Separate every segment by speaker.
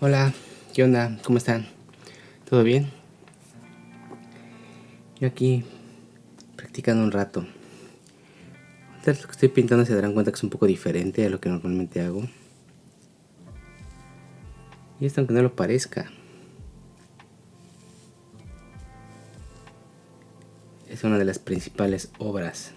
Speaker 1: Hola, ¿qué onda? ¿Cómo están? ¿Todo bien? Yo aquí practicando un rato. Ahorita lo que estoy pintando se darán cuenta que es un poco diferente a lo que normalmente hago. Y esto aunque no lo parezca, es una de las principales obras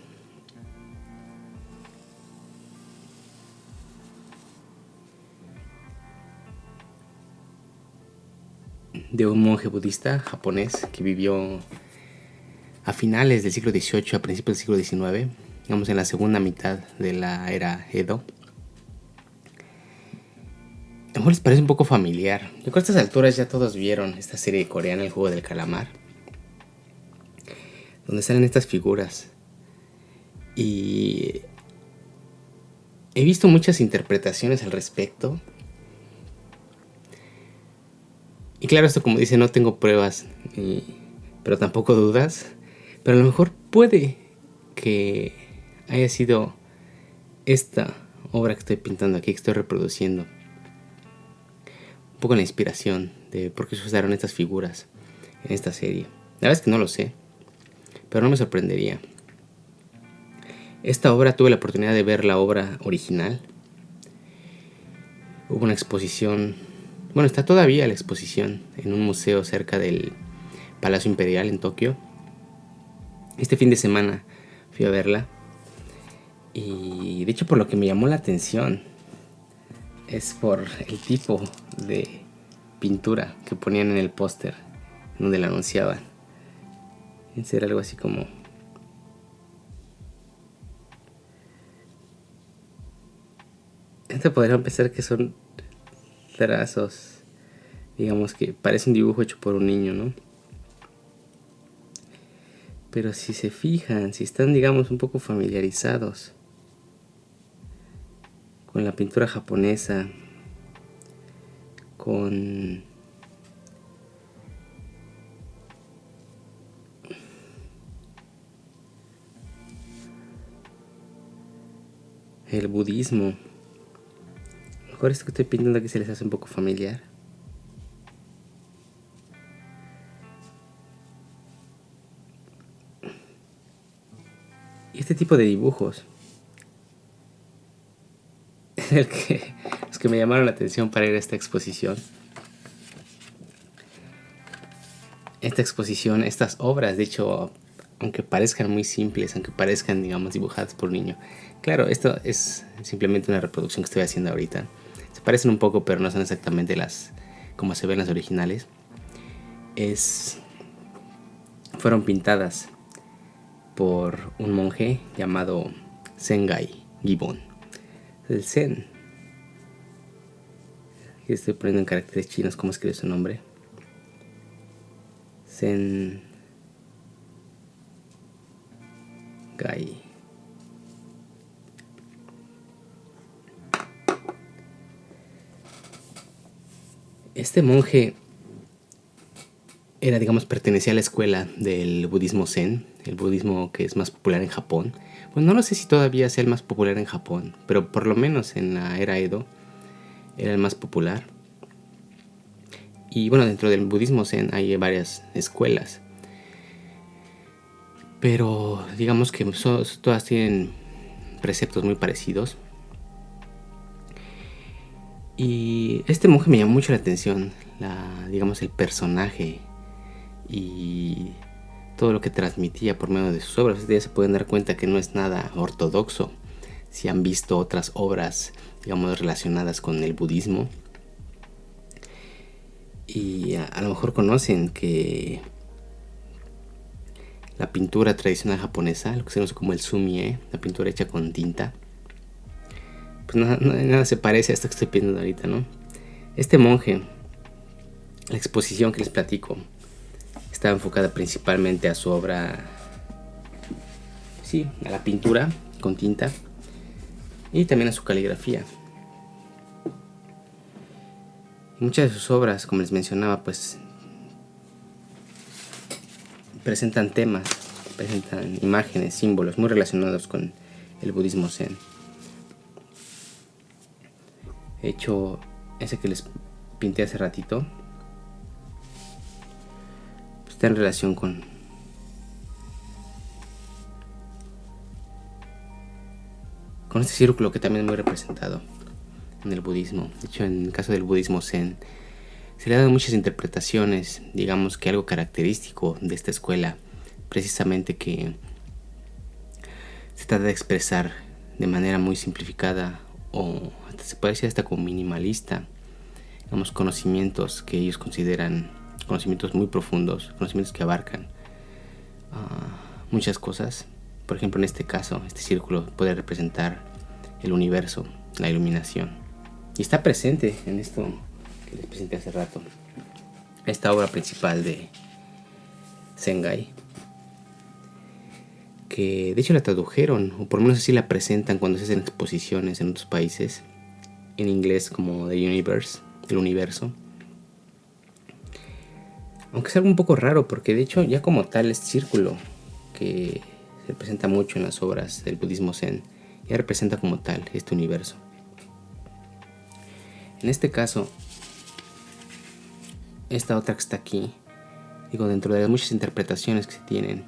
Speaker 1: de un monje budista japonés que vivió a finales del siglo XVIII, a principios del siglo XIX, digamos en la segunda mitad de la era Edo. A lo mejor les parece un poco familiar. Yo creo que a estas alturas ya todos vieron esta serie coreana, El juego del calamar, donde salen estas figuras. Y he visto muchas interpretaciones al respecto. Y claro, esto como dice, no tengo pruebas, pero tampoco dudas. Pero a lo mejor puede que haya sido esta obra que estoy pintando aquí, que estoy reproduciendo, un poco la inspiración de por qué se usaron estas figuras en esta serie. La verdad es que no lo sé, pero no me sorprendería. Esta obra tuve la oportunidad de ver la obra original. Hubo una exposición, bueno, está todavía la exposición en un museo cerca del Palacio Imperial en Tokio. Este fin de semana fui a verla. Y de hecho, por lo que me llamó la atención es por el tipo de pintura que ponían en el póster donde la anunciaban. Era algo así como esto podrían pensar que son trazos, digamos que parece un dibujo hecho por un niño, ¿no? Pero si se fijan, si están, digamos, un poco familiarizados con la pintura japonesa, con el budismo, a lo mejor esto que estoy pintando aquí se les hace un poco familiar. Y este tipo de dibujos es los que me llamaron la atención para ir a esta exposición. Esta exposición, estas obras, de hecho, aunque parezcan muy simples, aunque parezcan, digamos, dibujadas por un niño. Claro, esto es simplemente una reproducción que estoy haciendo ahorita. Se parecen un poco, pero no son exactamente las como se ven las originales. Fueron pintadas por un monje llamado Sengai Gibbon. El Zen. Aquí estoy poniendo en caracteres chinos cómo escribe su nombre. Sengai. Este monje era, digamos, pertenecía a la escuela del budismo Zen, el budismo que es más popular en Japón. Bueno, no sé si todavía sea el más popular en Japón, pero por lo menos en la era Edo era el más popular. Y bueno, dentro del budismo Zen hay varias escuelas, pero digamos que todas tienen preceptos muy parecidos. Y este monje me llamó mucho la atención, digamos, el personaje y todo lo que transmitía por medio de sus obras. Ustedes se pueden dar cuenta que no es nada ortodoxo. Si han visto otras obras, digamos, relacionadas con el budismo, y a lo mejor conocen que la pintura tradicional japonesa, lo que se conoce como el sumie, la pintura hecha con tinta, pues nada se parece a esto que estoy pintando ahorita, ¿no? Este monje, la exposición que les platico, estaba enfocada principalmente a su obra, sí, a la pintura con tinta y también a su caligrafía. Muchas de sus obras, como les mencionaba, pues presentan temas, presentan imágenes, símbolos muy relacionados con el budismo Zen. De hecho, ese que les pinté hace ratito está en relación con este círculo que también es muy representado en el budismo. De hecho, en el caso del budismo zen se le han dado muchas interpretaciones. Digamos que algo característico de esta escuela, precisamente que se trata de expresar de manera muy simplificada, o hasta se puede decir hasta como minimalista, digamos, conocimientos que ellos consideran conocimientos muy profundos, conocimientos que abarcan muchas cosas. Por ejemplo, en este caso, este círculo puede representar el universo, la iluminación, y está presente en esto que les presenté hace rato, esta obra principal de Sengai, que de hecho la tradujeron, o por lo menos así la presentan cuando se hacen exposiciones en otros países, en inglés como The Universe, el universo. Aunque es algo un poco raro, porque de hecho ya como tal este círculo, que se presenta mucho en las obras del budismo zen, ya representa como tal este universo. En este caso, esta otra que está aquí, digo, dentro de las muchas interpretaciones que se tienen,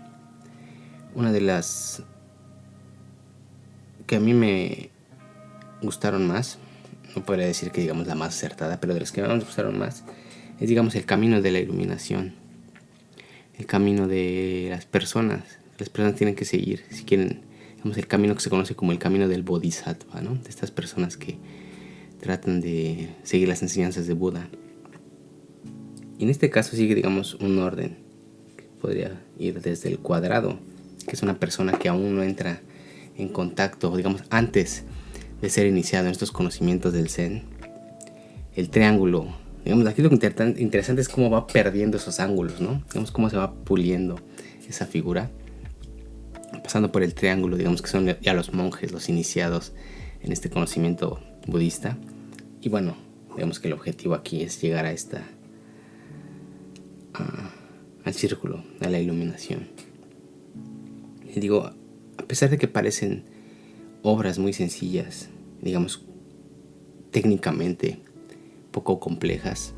Speaker 1: una de las que a mí me gustaron más, no podría decir que digamos la más acertada, pero de las que más me gustaron más, es digamos el camino de la iluminación, el camino de las personas. Las personas tienen que seguir, si quieren, digamos, el camino que se conoce como el camino del Bodhisattva, ¿no? De estas personas que tratan de seguir las enseñanzas de Buda. Y en este caso sigue, digamos, un orden que podría ir desde el cuadrado, que es una persona que aún no entra en contacto, digamos, antes de ser iniciado en estos conocimientos del Zen. El triángulo, digamos, aquí lo interesante es cómo va perdiendo esos ángulos, ¿no? Digamos, cómo se va puliendo esa figura, pasando por el triángulo, digamos que son ya los monjes, los iniciados en este conocimiento budista. Y bueno, digamos que el objetivo aquí es llegar a al círculo, a la iluminación. Y digo, a pesar de que parecen obras muy sencillas, digamos, técnicamente poco complejas,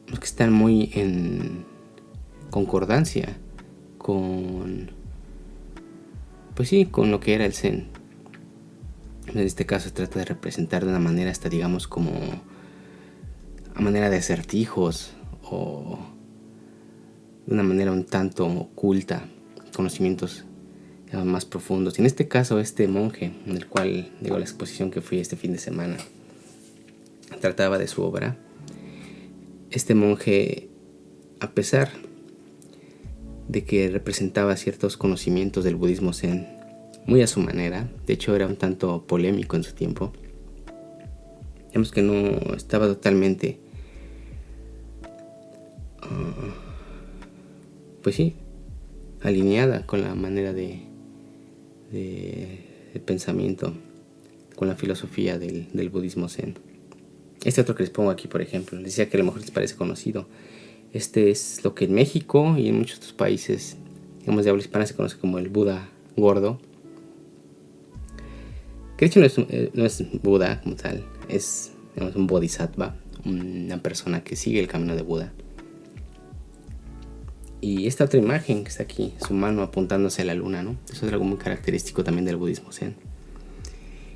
Speaker 1: que están muy en concordancia con, pues sí, con lo que era el Zen. En este caso se trata de representar de una manera hasta, digamos, como a manera de acertijos, o de una manera un tanto oculta, conocimientos más profundos. Y en este caso, este monje, en el cual digo la exposición que fui este fin de semana, trataba de su obra. Este monje, a pesar de que representaba ciertos conocimientos del budismo zen muy a su manera, de hecho era un tanto polémico en su tiempo, digamos que no estaba totalmente pues sí, alineada con la manera de pensamiento, con la filosofía del budismo zen. Este otro que les pongo aquí, por ejemplo, les decía que a lo mejor les parece conocido. Este es lo que en México y en muchos otros países, digamos, de habla hispana se conoce como el Buda gordo. Que de hecho no es Buda como tal, es, digamos, un bodhisattva, una persona que sigue el camino de Buda. Y esta otra imagen que está aquí, su mano apuntándose a la luna, ¿no? Eso es algo muy característico también del budismo zen.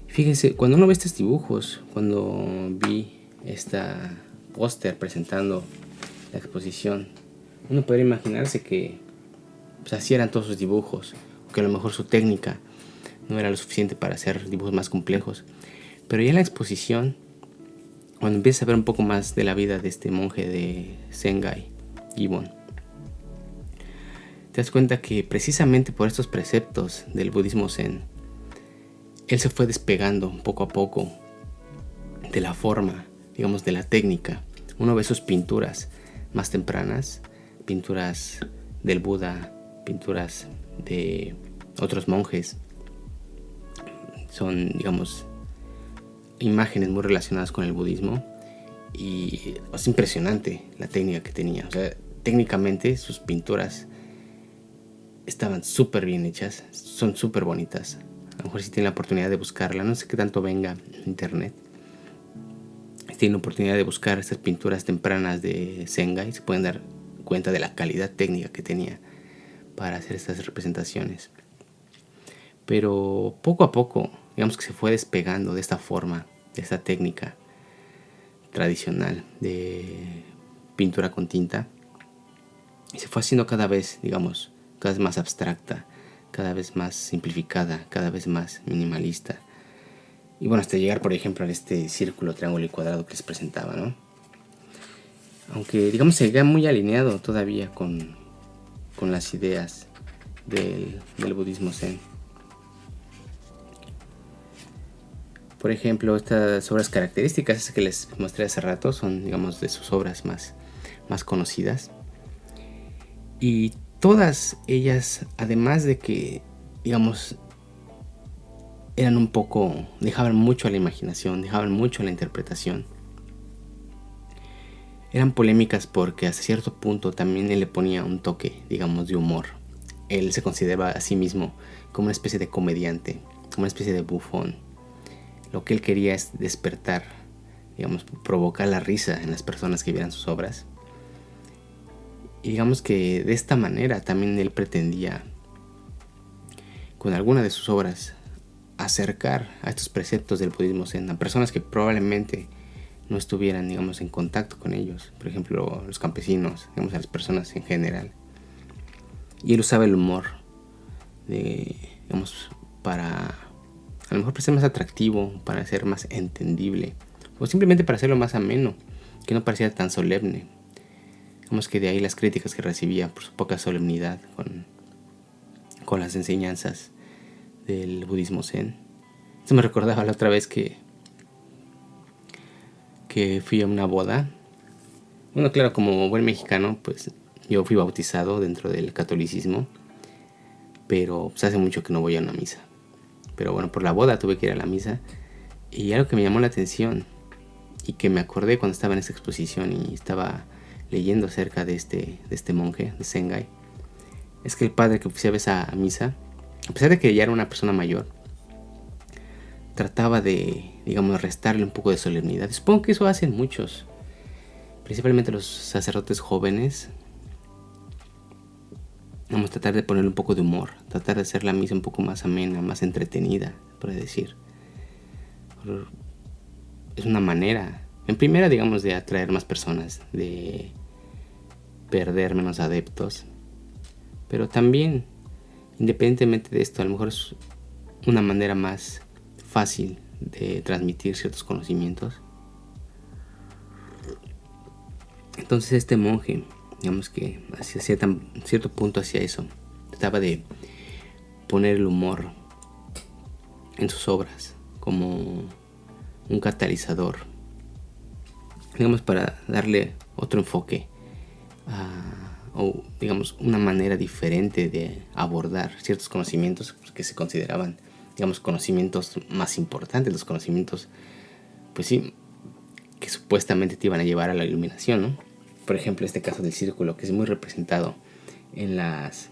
Speaker 1: Fíjense, cuando uno ve estos dibujos, cuando vi esta póster presentando la exposición, uno podría imaginarse que pues, así eran todos sus dibujos, o que a lo mejor su técnica no era lo suficiente para hacer dibujos más complejos. Pero ya en la exposición, cuando empiezas a ver un poco más de la vida de este monje de Sengai, Gibbon, te das cuenta que precisamente por estos preceptos del budismo zen, él se fue despegando poco a poco de la forma, digamos, de la técnica. Uno ve sus pinturas más tempranas, pinturas del Buda, pinturas de otros monjes. Son, digamos, imágenes muy relacionadas con el budismo, y es impresionante la técnica que tenía. O sea, técnicamente sus pinturas estaban súper bien hechas, son súper bonitas. A lo mejor si tienen la oportunidad de buscarla, no sé qué tanto venga en internet. tienen oportunidad de buscar estas pinturas tempranas de Sengai, se pueden dar cuenta de la calidad técnica que tenía para hacer estas representaciones. Pero poco a poco, digamos que se fue despegando de esta forma, de esta técnica tradicional de pintura con tinta, y se fue haciendo cada vez, digamos, cada vez más abstracta, cada vez más simplificada, cada vez más minimalista. Y bueno, hasta llegar, por ejemplo, a este círculo, triángulo y cuadrado que les presentaba, ¿no? Aunque, digamos, se queda muy alineado todavía con las ideas del budismo zen. Por ejemplo, estas obras características que les mostré hace rato son, digamos, de sus obras más conocidas. Y todas ellas, además de que, digamos, eran un poco, dejaban mucho a la imaginación, dejaban mucho a la interpretación. Eran polémicas porque hasta cierto punto también él le ponía un toque, digamos, de humor. Él se consideraba a sí mismo como una especie de comediante, como una especie de bufón. Lo que él quería es despertar, digamos, provocar la risa en las personas que vieran sus obras. Y digamos que de esta manera también él pretendía, con alguna de sus obras, acercar a estos preceptos del budismo zen a personas que probablemente no estuvieran, digamos, en contacto con ellos. Por ejemplo, los campesinos, digamos, a las personas en general. Y él usaba el humor, digamos, para a lo mejor para ser más atractivo, para ser más entendible, o simplemente para hacerlo más ameno, que no pareciera tan solemne. Digamos que de ahí las críticas que recibía por su poca solemnidad con las enseñanzas del budismo zen. Esto me recordaba la otra vez que fui a una boda. Bueno, claro, como buen mexicano, pues yo fui bautizado dentro del catolicismo, pero pues hace mucho que no voy a una misa. Pero bueno, por la boda tuve que ir a la misa. Y algo que me llamó la atención y que me acordé cuando estaba en esta exposición y estaba leyendo acerca de este monje, de Sengai, es que el padre que oficiaba esa misa, a pesar de que ya era una persona mayor, trataba de, digamos, restarle un poco de solemnidad. Supongo que eso hacen muchos, principalmente los sacerdotes jóvenes. Vamos a tratar de ponerle un poco de humor, tratar de hacer la misa un poco más amena, más entretenida, por decir. Es una manera, en primera, digamos, de atraer más personas, de perder menos adeptos. Pero también, independientemente de esto, a lo mejor es una manera más fácil de transmitir ciertos conocimientos. Entonces este monje, digamos que hacia cierto punto hacia eso, trataba de poner el humor en sus obras como un catalizador, digamos, para darle otro enfoque o digamos una manera diferente de abordar ciertos conocimientos que se consideraban, digamos, conocimientos más importantes, los conocimientos, pues sí, que supuestamente te iban a llevar a la iluminación, ¿no? Por ejemplo, este caso del círculo, que es muy representado en las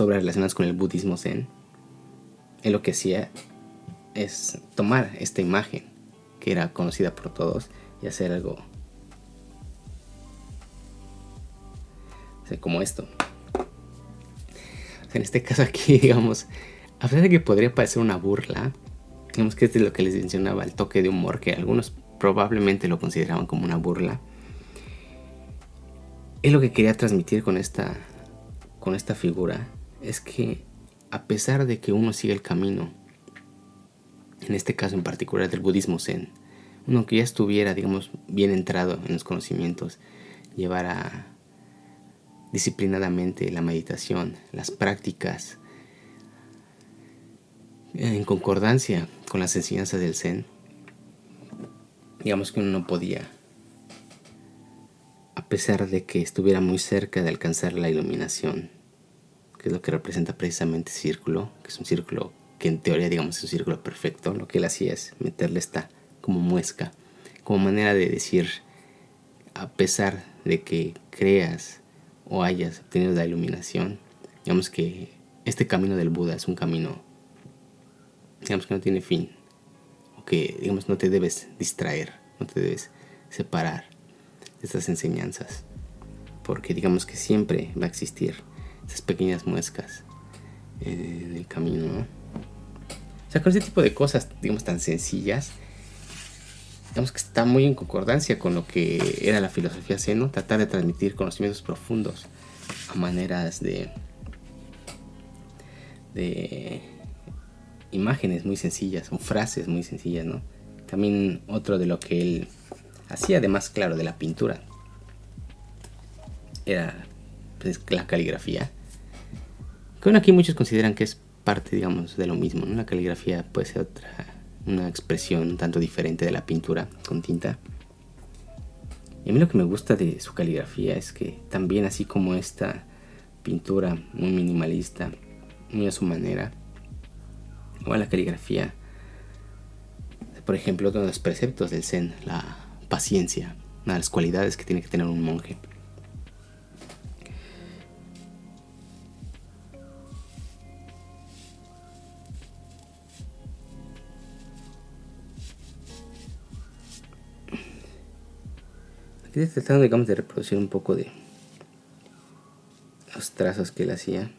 Speaker 1: obras relacionadas con el budismo zen. Él lo que hacía es tomar esta imagen que era conocida por todos y hacer algo, o sea, como esto. O sea, en este caso aquí, digamos, a pesar de que podría parecer una burla, digamos que este es lo que les mencionaba, el toque de humor, que algunos probablemente lo consideraban como una burla. Él lo que quería transmitir con esta figura es que, a pesar de que uno sigue el camino, en este caso en particular del budismo zen, uno que ya estuviera, digamos, bien entrado en los conocimientos, llevara disciplinadamente la meditación, las prácticas, en concordancia con las enseñanzas del zen, digamos que uno no podía, a pesar de que estuviera muy cerca de alcanzar la iluminación, que es lo que representa precisamente el círculo, que es un círculo que en teoría, digamos, es un círculo perfecto. Lo que él hacía es meterle esta como muesca, como manera de decir, a pesar de que creas o hayas obtenido la iluminación, digamos que este camino del Buda es un camino, digamos, que no tiene fin, o que, digamos, no te debes distraer, no te debes separar de estas enseñanzas, porque digamos que siempre va a existir esas pequeñas muescas en el camino, ¿no? O sea, con ese tipo de cosas, digamos, tan sencillas, digamos que está muy en concordancia con lo que era la filosofía zen, ¿no? Tratar de transmitir conocimientos profundos a maneras de imágenes muy sencillas o frases muy sencillas, ¿no? También otro de lo que él hacía, además, claro, de la pintura, era pues, la caligrafía. Que bueno, aquí muchos consideran que es parte, digamos, de lo mismo, ¿no? La caligrafía puede ser una expresión un tanto diferente de la pintura con tinta. Y a mí lo que me gusta de su caligrafía es que también, así como esta pintura muy minimalista, muy a su manera, igual la caligrafía, por ejemplo, uno de los preceptos del Zen, la paciencia, una de las cualidades que tiene que tener un monje. Aquí estoy tratando, digamos, de reproducir un poco de los trazos que él hacía.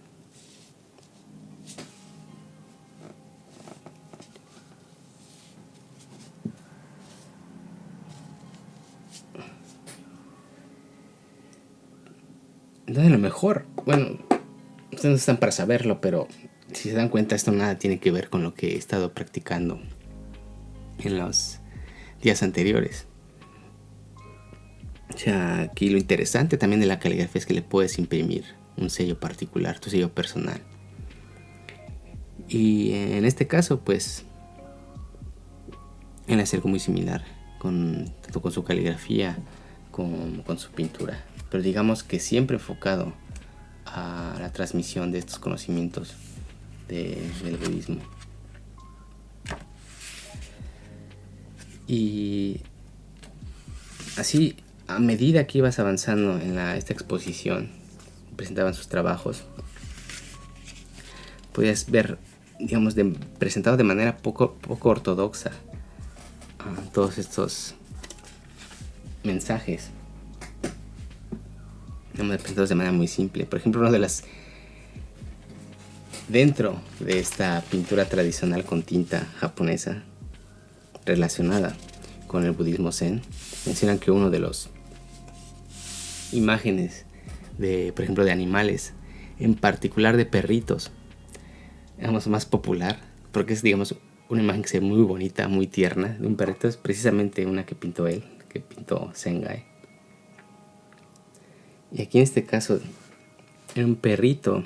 Speaker 1: Entonces, a lo mejor, bueno, ustedes no están para saberlo, pero si se dan cuenta, esto nada tiene que ver con lo que he estado practicando en los días anteriores. O sea, aquí lo interesante también de la caligrafía es que le puedes imprimir un sello particular, tu sello personal. Y en este caso, pues, él hace algo muy similar, tanto con su caligrafía como con su pintura. Pero digamos que siempre enfocado a la transmisión de estos conocimientos del budismo. Y así, a medida que ibas avanzando en esta exposición, presentaban sus trabajos, podías ver, digamos, presentado de manera poco ortodoxa todos estos mensajes, digamos, presentados de manera muy simple. Por ejemplo, dentro de esta pintura tradicional con tinta japonesa relacionada con el budismo zen, mencionan que uno de los imágenes por ejemplo, de animales, en particular de perritos, digamos, más popular, porque es, digamos, una imagen que se ve muy bonita, muy tierna, de un perrito, es precisamente una que pintó él, que pintó Sengai. Y aquí en este caso, era un perrito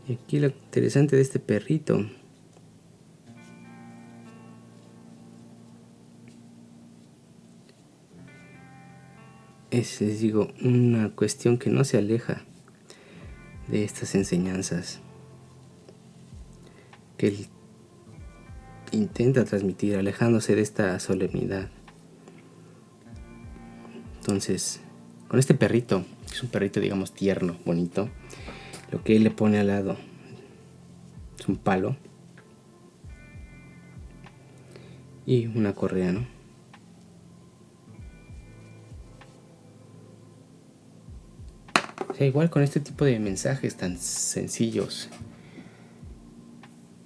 Speaker 1: y aquí lo interesante de este perrito es, les digo, una cuestión que no se aleja de estas enseñanzas que él intenta transmitir, alejándose de esta solemnidad. Entonces, con este perrito, que es un perrito, digamos, tierno, bonito, lo que él le pone al lado es un palo y una correa, ¿no? O sea, igual con este tipo de mensajes tan sencillos,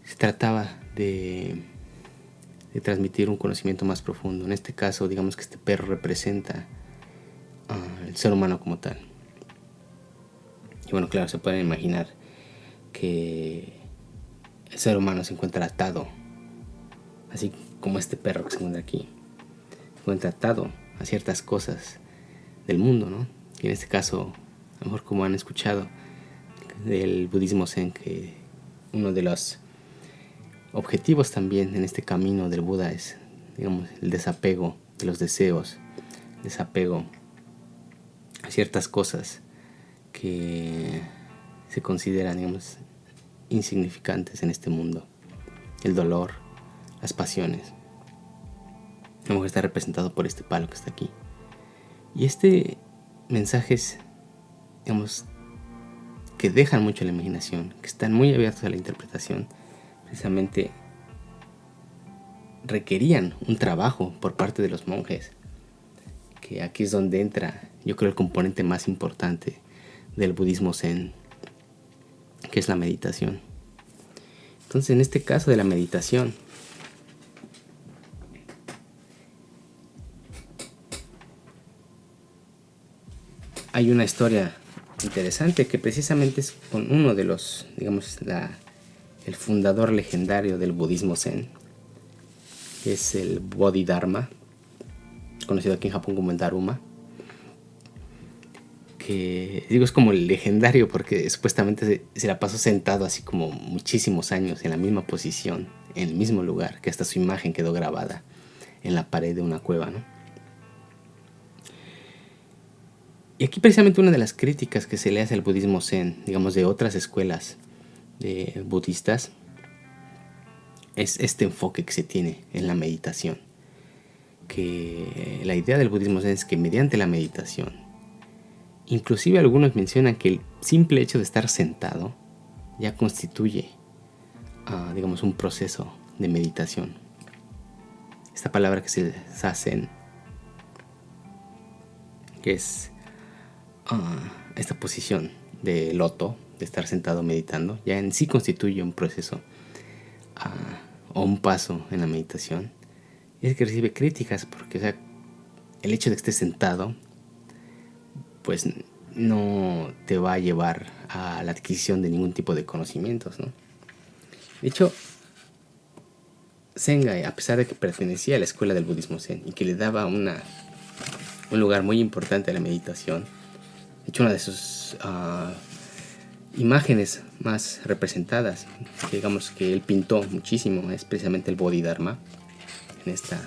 Speaker 1: se trataba de transmitir un conocimiento más profundo. En este caso, digamos que este perro representa al ser humano como tal. Y bueno, claro, se pueden imaginar que el ser humano se encuentra atado, así como este perro que se encuentra aquí, se encuentra atado a ciertas cosas del mundo, ¿no? Y en este caso, a lo mejor como han escuchado del budismo zen, que uno de los objetivos también en este camino del Buda es, digamos, el desapego de los deseos, desapego a ciertas cosas que se consideran, digamos, insignificantes en este mundo. el dolor, las pasiones. La mujer está representado por este palo que está aquí. Y este mensaje es, digamos, que dejan mucho la imaginación, que están muy abiertos a la interpretación. Precisamente requerían un trabajo por parte de los monjes, que aquí es donde entra, yo creo, el componente más importante del budismo zen, que es la meditación. Entonces, en este caso de la meditación, hay una historia interesante que precisamente es con uno de los, digamos, el fundador legendario del budismo zen, que es el Bodhidharma, conocido aquí en Japón como el Daruma, que digo es como el legendario porque supuestamente se la pasó sentado así como muchísimos años en la misma posición, en el mismo lugar, que hasta su imagen quedó grabada en la pared de una cueva, ¿no? Y aquí precisamente una de las críticas que se le hace al budismo zen, digamos de otras escuelas de budistas, es este enfoque que se tiene en la meditación. Que la idea del budismo zen es que mediante la meditación, inclusive algunos mencionan que el simple hecho de estar sentado ya constituye, digamos, un proceso de meditación. Esta palabra que es el zazen, que es esta posición de loto, de estar sentado meditando, ya en sí constituye un proceso o un paso en la meditación. Y es que recibe críticas porque, o sea, el hecho de que estés sentado pues no te va a llevar a la adquisición de ningún tipo de conocimientos, ¿no? De hecho, Sengai, a pesar de que pertenecía a la escuela del budismo zen y que le daba un lugar muy importante a la meditación, de hecho una de sus imágenes más representadas, que digamos que él pintó muchísimo, es precisamente el Bodhidharma, en esta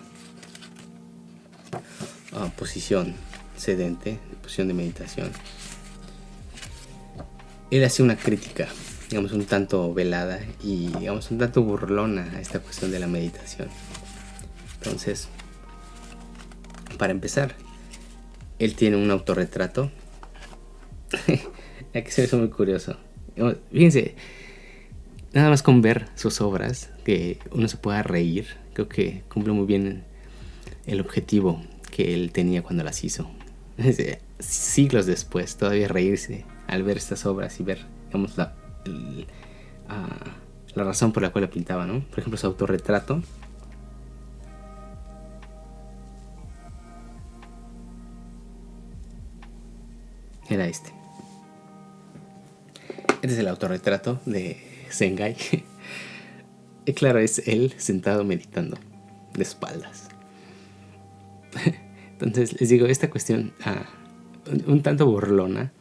Speaker 1: posición sedente, posición de meditación. Él hace una crítica, digamos, un tanto velada y, digamos, un tanto burlona a esta cuestión de la meditación. Entonces, para empezar, él tiene un autorretrato. Aquí se me hizo muy curioso. Fíjense, nada más con ver sus obras, que uno se pueda reír, creo que cumple muy bien el objetivo que él tenía cuando las hizo. Siglos después, todavía reírse al ver estas obras y ver, digamos, la razón por la cual la pintaba, ¿no? Por ejemplo, su autorretrato era este. Este es el autorretrato de Sengai. Y claro, es él sentado meditando de espaldas. Entonces les digo, esta cuestión un tanto burlona,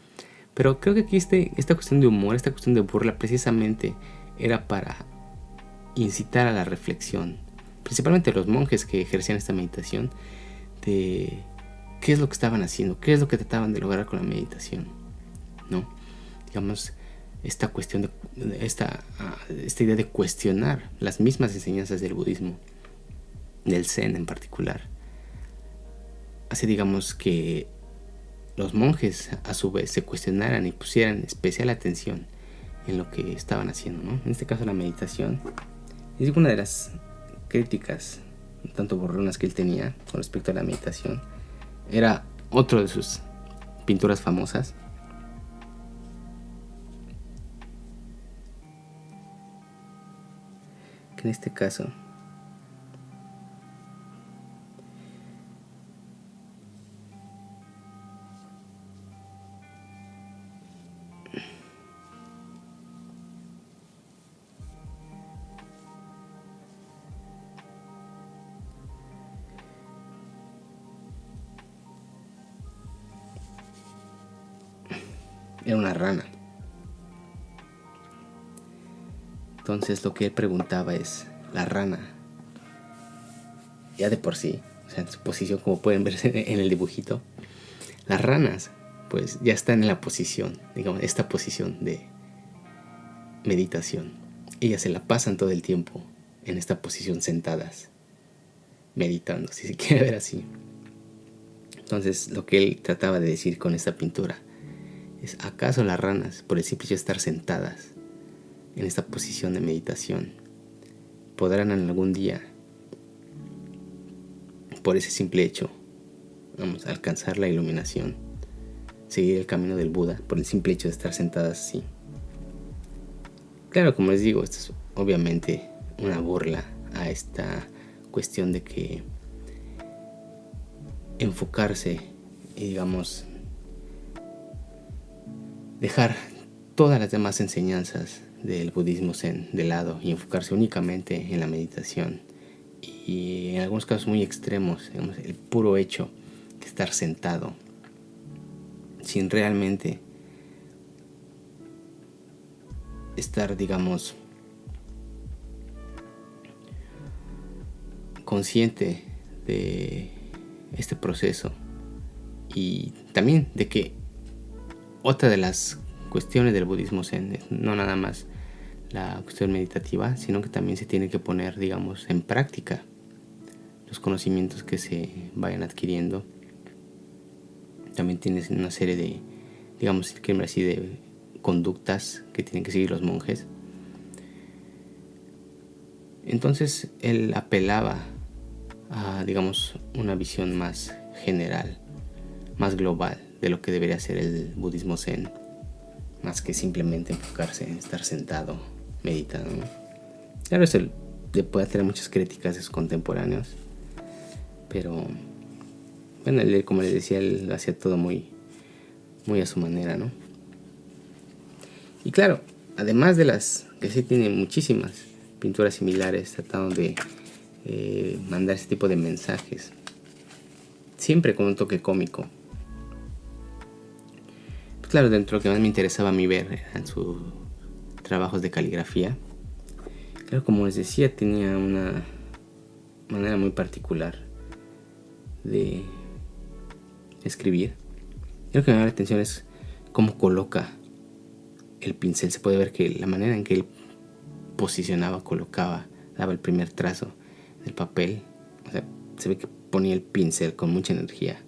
Speaker 1: pero creo que aquí esta cuestión de humor, esta cuestión de burla precisamente era para incitar a la reflexión, principalmente los monjes que ejercían esta meditación, de qué es lo que estaban haciendo, qué es lo que trataban de lograr con la meditación, ¿no? Digamos, esta cuestión esta idea de cuestionar las mismas enseñanzas del budismo, del zen en particular, hace, digamos, que los monjes a su vez se cuestionaran y pusieran especial atención en lo que estaban haciendo, ¿no? En este caso la meditación es una de las críticas un tanto burlonas que él tenía con respecto a la meditación. Era otro de sus pinturas famosas, que en este caso era una rana. Entonces lo que él preguntaba es, la rana, ya de por sí, o sea, en su posición, como pueden ver en el dibujito, las ranas pues ya están en la posición, digamos, esta posición de meditación. Ellas se la pasan todo el tiempo en esta posición sentadas, meditando, si se quiere ver así. Entonces, lo que él trataba de decir con esta pintura es: ¿acaso las ranas, por el simple hecho de estar sentadas en esta posición de meditación, podrán en algún día, por ese simple hecho, alcanzar la iluminación, seguir el camino del Buda, por el simple hecho de estar sentadas así? Claro, como les digo, esto es obviamente una burla a esta cuestión de que enfocarse y, digamos, dejar todas las demás enseñanzas del budismo zen de lado y enfocarse únicamente en la meditación, y en algunos casos muy extremos, digamos, el puro hecho de estar sentado sin realmente estar, digamos, consciente de este proceso, y también de que otra de las cuestiones del budismo zen es no nada más la cuestión meditativa, sino que también se tiene que poner, digamos, en práctica los conocimientos que se vayan adquiriendo. También tienes una serie de, digamos, así, de conductas que tienen que seguir los monjes. Entonces él apelaba a, digamos, una visión más general, más global de lo que debería ser el budismo zen, más que simplemente enfocarse en estar sentado meditando, ¿no? Claro, eso le puede tener muchas críticas de sus contemporáneos, pero bueno, él, como les decía, él lo hacía todo muy, muy a su manera, ¿no? Y claro, además de las que sí tienen muchísimas pinturas similares tratando de mandar ese tipo de mensajes, siempre con un toque cómico. Pues claro, dentro de lo que más me interesaba a mí ver eran sus trabajos de caligrafía. Claro, como les decía, tenía una manera muy particular de escribir. Lo que me llama la atención es cómo coloca el pincel. Se puede ver que la manera en que él posicionaba, colocaba, daba el primer trazo del papel, o sea, se ve que ponía el pincel con mucha energía.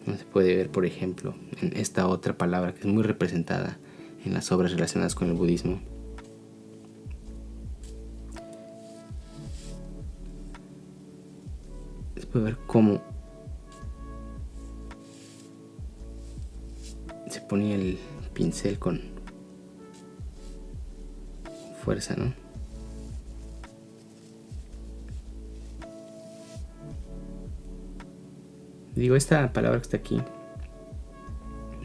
Speaker 1: No se puede ver, por ejemplo, en esta otra palabra que es muy representada en las obras relacionadas con el budismo. Se puede ver cómo se ponía el pincel con fuerza, ¿no? Digo, esta palabra que está aquí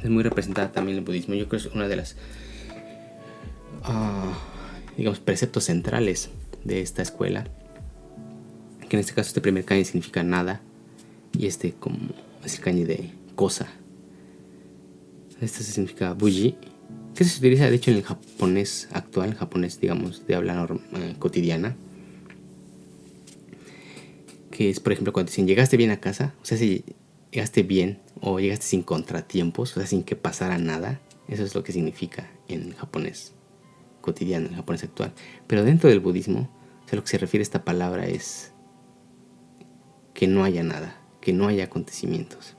Speaker 1: es muy representada también en el budismo. Yo creo que es una de las digamos, preceptos centrales de esta escuela, que en este caso este primer kanji significa nada, y este como es el kanji de cosa. Este significa buji, que se utiliza de hecho en el japonés actual, el japonés, digamos, de habla cotidiana, que es, por ejemplo, cuando dicen llegaste bien a casa, o sea, si llegaste bien o llegaste sin contratiempos, o sea, sin que pasara nada. Eso es lo que significa en japonés cotidiano, en japonés actual. Pero dentro del budismo, o sea, lo que se refiere a esta palabra es que no haya nada, que no haya acontecimientos.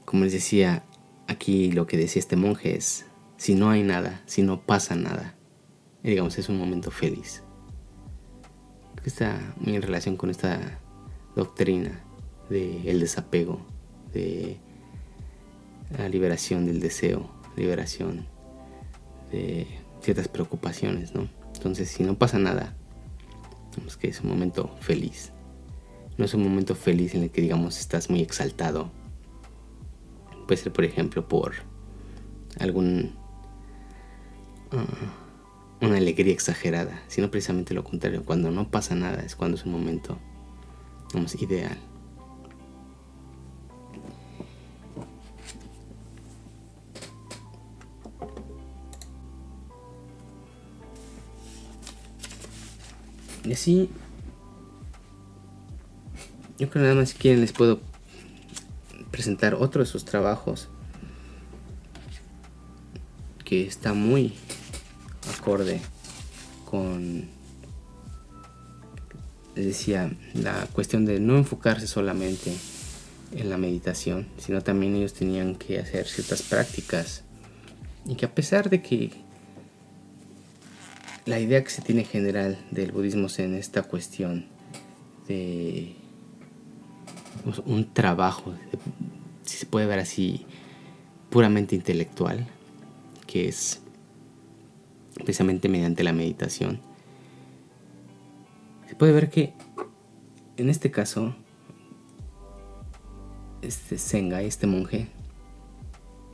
Speaker 1: Como les decía, aquí lo que decía este monje es: si no hay nada, si no pasa nada, digamos, es un momento feliz. Que está muy en relación con esta doctrina del desapego, de la liberación del deseo, liberación de ciertas preocupaciones, ¿no? Entonces, si no pasa nada, digamos que es un momento feliz. No es un momento feliz en el que, digamos, estás muy exaltado. Puede ser, por ejemplo, por una alegría exagerada, sino precisamente lo contrario. Cuando no pasa nada es cuando es un momento, digamos, ideal. Y así, yo creo que nada más, si quieren, les puedo presentar otro de sus trabajos que está muy acorde con, les decía, la cuestión de no enfocarse solamente en la meditación, sino también ellos tenían que hacer ciertas prácticas, y que a pesar de que la idea que se tiene general del budismo zen, esta cuestión de un trabajo, si se puede ver así, puramente intelectual, que es precisamente mediante la meditación, se puede ver que en este caso Sengai, este monje,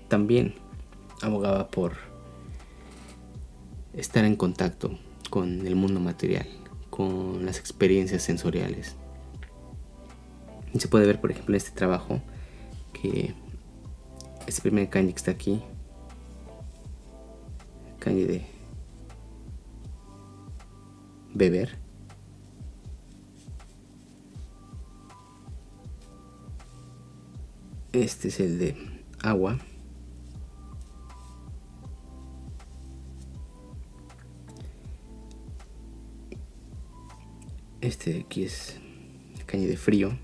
Speaker 1: también abogaba por estar en contacto con el mundo material, con las experiencias sensoriales. Y se puede ver, por ejemplo, en este trabajo, que este primer kanji que está aquí, kanji de beber, este es el de agua, este de aquí es el kanji de frío,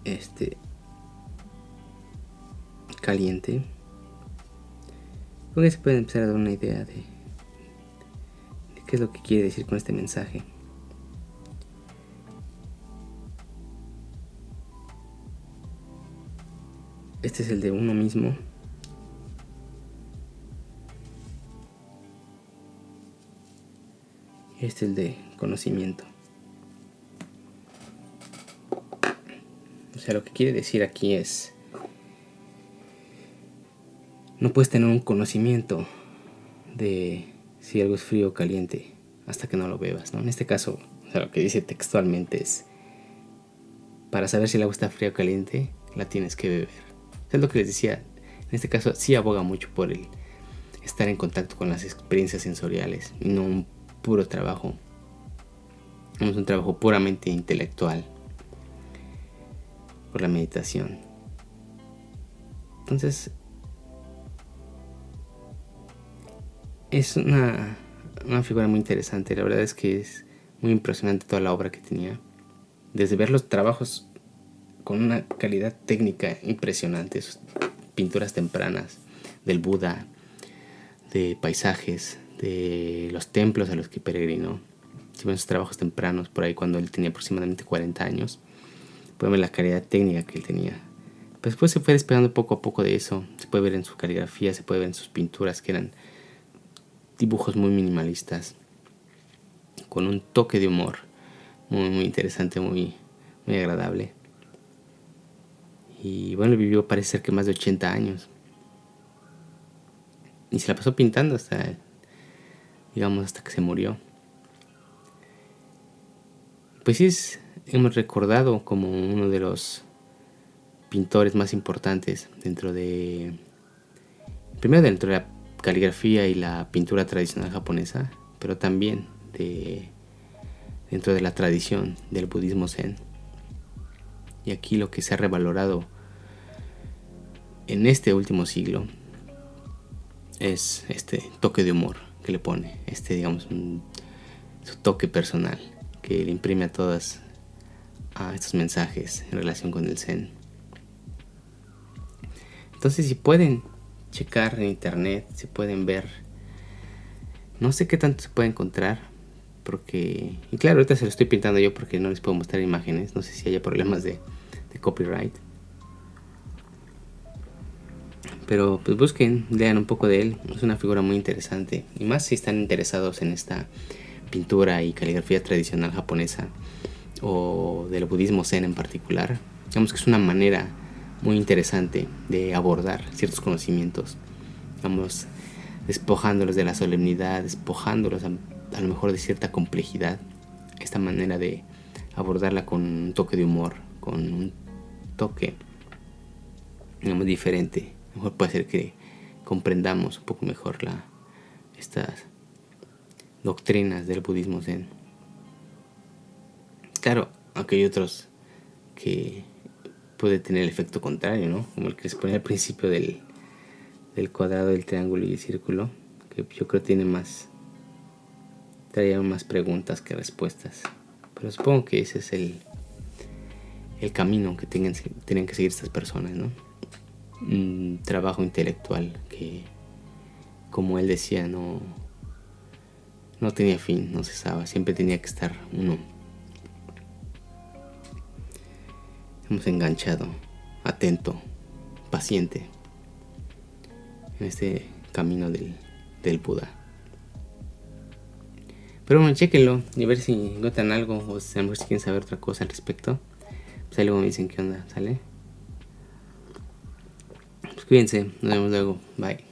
Speaker 1: este caliente. Con eso se puede empezar a dar una idea de qué es lo que quiere decir con este mensaje. Este es el de uno mismo. Este es el de conocimiento. O sea, lo que quiere decir aquí es: no puedes tener un conocimiento de si algo es frío o caliente hasta que no lo bebas, ¿no? En este caso, o sea, lo que dice textualmente es: para saber si el agua está fría o caliente, la tienes que beber. O sea, es lo que les decía. En este caso sí aboga mucho por el estar en contacto con las experiencias sensoriales y no un puro trabajo. No es un trabajo puramente intelectual por la meditación. Entonces, es una figura muy interesante. La verdad es que es muy impresionante toda la obra que tenía. Desde ver los trabajos con una calidad técnica impresionante, sus pinturas tempranas del Buda, de paisajes, de los templos a los que peregrinó. Si ven sus trabajos tempranos, por ahí cuando él tenía aproximadamente 40 años, pueden ver la calidad técnica que él tenía. Pero después se fue despegando poco a poco de eso. Se puede ver en su caligrafía, se puede ver en sus pinturas, que eran dibujos muy minimalistas, con un toque de humor muy, muy interesante, muy, muy agradable. Y bueno, vivió, parece ser que más de 80 años. Y se la pasó pintando hasta, digamos, hasta que se murió. Pues sí, hemos recordado como uno de los pintores más importantes dentro de la caligrafía y la pintura tradicional japonesa, pero también dentro de la tradición del budismo zen. Y aquí lo que se ha revalorado en este último siglo es este toque de humor que le pone, digamos, su toque personal que le imprime a estos mensajes en relación con el zen. Entonces, si pueden checar en internet, si pueden ver, no sé qué tanto se puede encontrar, porque, y claro, ahorita se lo estoy pintando yo porque no les puedo mostrar imágenes, no sé si haya problemas de copyright, pero pues busquen, lean un poco de él. Es una figura muy interesante, y más si están interesados en esta pintura y caligrafía tradicional japonesa o del budismo zen en particular. Digamos que es una manera muy interesante de abordar ciertos conocimientos, vamos, despojándolos de la solemnidad, despojándolos a lo mejor de cierta complejidad. Esta manera de abordarla con un toque de humor, con un toque, digamos, diferente, a lo mejor puede ser que comprendamos un poco mejor estas doctrinas del budismo zen. Claro, aunque hay otros que puede tener el efecto contrario, ¿no? Como el que les ponía al principio del del cuadrado, del triángulo y el círculo, que yo creo tiene traía más preguntas que respuestas. Pero supongo que ese es el camino que tienen que seguir estas personas, ¿no? Un trabajo intelectual que, como él decía, no tenía fin, no cesaba, siempre tenía que estar uno enganchado, atento, paciente en este camino del Buda. Pero bueno, chéquenlo y a ver si encuentran algo o a ver si quieren saber otra cosa al respecto. Pues ahí luego me dicen qué onda, ¿sale? Pues cuídense, nos vemos luego, bye.